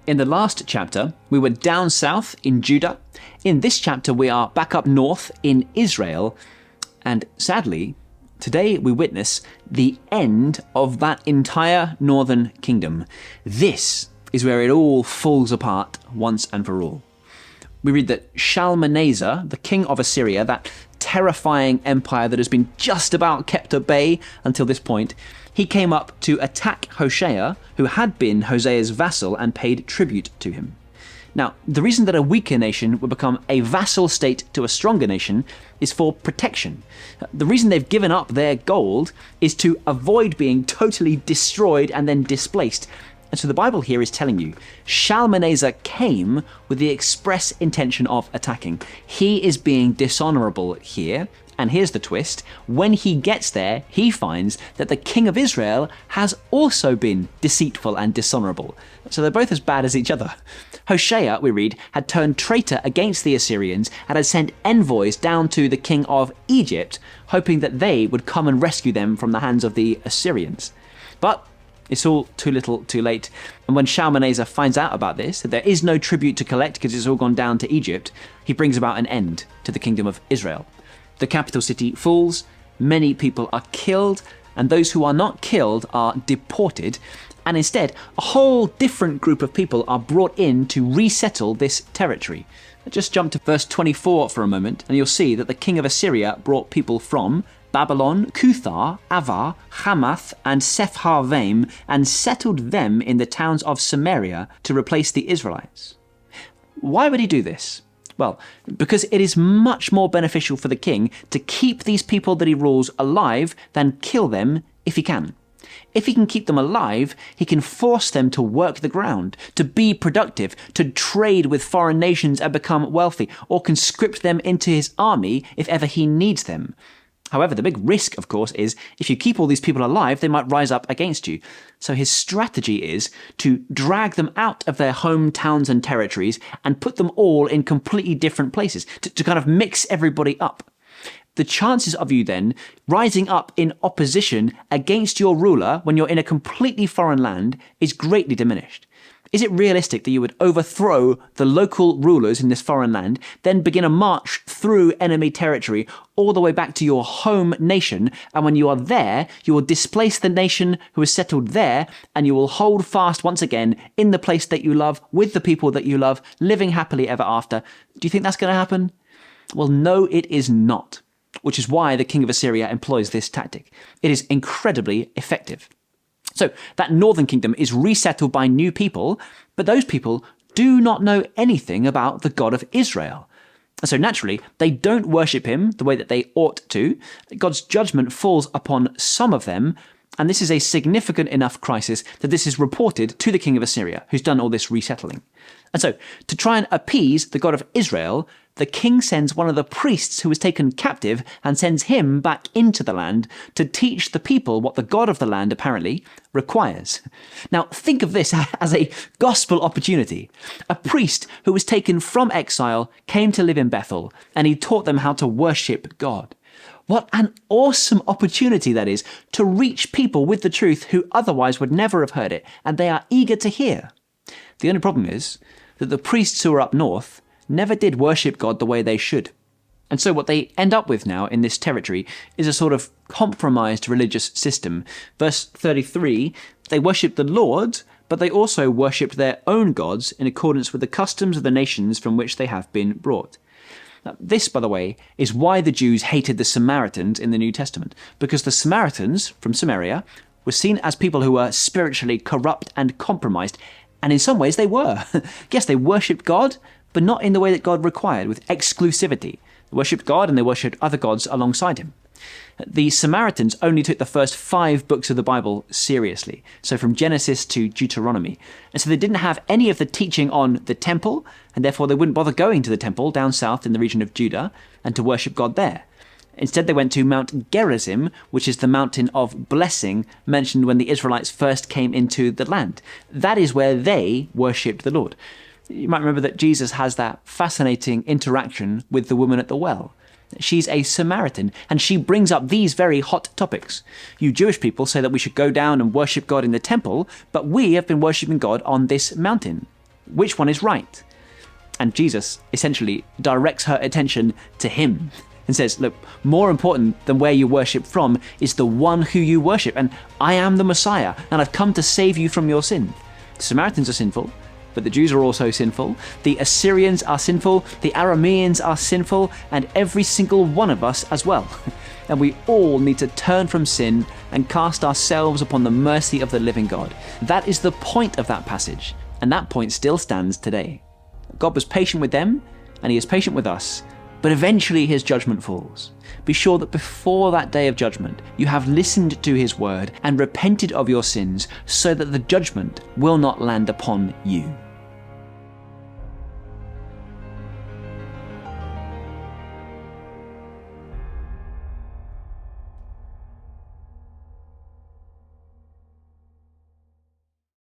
In the last chapter, we were down south in Judah. In this chapter, we are back up north in Israel. And sadly, today we witness the end of that entire northern kingdom. This is where it all falls apart once and for all. We read that Shalmaneser, the king of Assyria, that terrifying empire that has been just about kept at bay until this point, he came up to attack Hoshea, who had been Hosea's vassal and paid tribute to him. Now, the reason that a weaker nation would become a vassal state to a stronger nation is for protection. The reason they've given up their gold is to avoid being totally destroyed and then displaced. And so the Bible here is telling you, Shalmaneser came with the express intention of attacking. He is being dishonorable here. And here's the twist. When he gets there, he finds that the king of Israel has also been deceitful and dishonorable. So they're both as bad as each other. Hoshea, we read, had turned traitor against the Assyrians and had sent envoys down to the king of Egypt, hoping that they would come and rescue them from the hands of the Assyrians. But it's all too little too late. And when Shalmaneser finds out about this, that there is no tribute to collect because it's all gone down to Egypt, he brings about an end to the kingdom of Israel. The capital city falls, many people are killed, and those who are not killed are deported. And instead, a whole different group of people are brought in to resettle this territory. Just jump to verse 24 for a moment, and you'll see that the king of Assyria brought people from Babylon, Cuthar, Avar, Hamath, and Sepharvaim, and settled them in the towns of Samaria to replace the Israelites. Why would he do this? Well, because it is much more beneficial for the king to keep these people that he rules alive than kill them if he can. If he can keep them alive, he can force them to work the ground, to be productive, to trade with foreign nations and become wealthy, or conscript them into his army if ever he needs them. However, the big risk, of course, is if you keep all these people alive, they might rise up against you. So his strategy is to drag them out of their hometowns and territories and put them all in completely different places, to kind of mix everybody up. The chances of you then rising up in opposition against your ruler when you're in a completely foreign land is greatly diminished. Is it realistic that you would overthrow the local rulers in this foreign land, then begin a march through enemy territory all the way back to your home nation, and when you are there, you will displace the nation who is settled there, and you will hold fast once again in the place that you love, with the people that you love, living happily ever after? Do you think that's going to happen? Well, no, it is not, which is why the king of Assyria employs this tactic. It is incredibly effective. So that northern kingdom is resettled by new people, but those people do not know anything about the God of Israel. And so naturally, they don't worship him the way that they ought to. God's judgment falls upon some of them, and this is a significant enough crisis that this is reported to the king of Assyria, who's done all this resettling. And so, to try and appease the God of Israel, the king sends one of the priests who was taken captive and sends him back into the land to teach the people what the God of the land apparently requires. Now, think of this as a gospel opportunity. A priest who was taken from exile came to live in Bethel, and he taught them how to worship God. What an awesome opportunity that is to reach people with the truth who otherwise would never have heard it, and they are eager to hear. The only problem is that the priests who are up north never did worship God the way they should. And so what they end up with now in this territory is a sort of compromised religious system. Verse 33, they worshipped the Lord, but they also worshipped their own gods in accordance with the customs of the nations from which they have been brought. Now, this, by the way, is why the Jews hated the Samaritans in the New Testament, because the Samaritans from Samaria were seen as people who were spiritually corrupt and compromised, and in some ways they were. Yes, they worshipped God, but not in the way that God required, with exclusivity. They worshipped God and they worshipped other gods alongside him. The Samaritans only took the first 5 books of the Bible seriously, so from Genesis to Deuteronomy. And so they didn't have any of the teaching on the temple, and therefore they wouldn't bother going to the temple down south in the region of Judah and to worship God there. Instead, they went to Mount Gerizim, which is the mountain of blessing mentioned when the Israelites first came into the land. That is where they worshipped the Lord. You might remember that Jesus has that fascinating interaction with the woman at the well. She's a Samaritan, and she brings up these very hot topics. You Jewish people say that we should go down and worship God in the temple, but we have been worshiping God on this mountain. which one is right? And Jesus essentially directs her attention to him and says, look, more important than where you worship from is the one who you worship. And I am the Messiah, and I've come to save you from your sin. The Samaritans are sinful, but the Jews are also sinful. The Assyrians are sinful. The Arameans are sinful, and every single one of us as well. And we all need to turn from sin and cast ourselves upon the mercy of the living God. That is the point of that passage, and that point still stands today. God was patient with them, and he is patient with us, but eventually his judgment falls. Be sure that before that day of judgment, you have listened to his word and repented of your sins so that the judgment will not land upon you.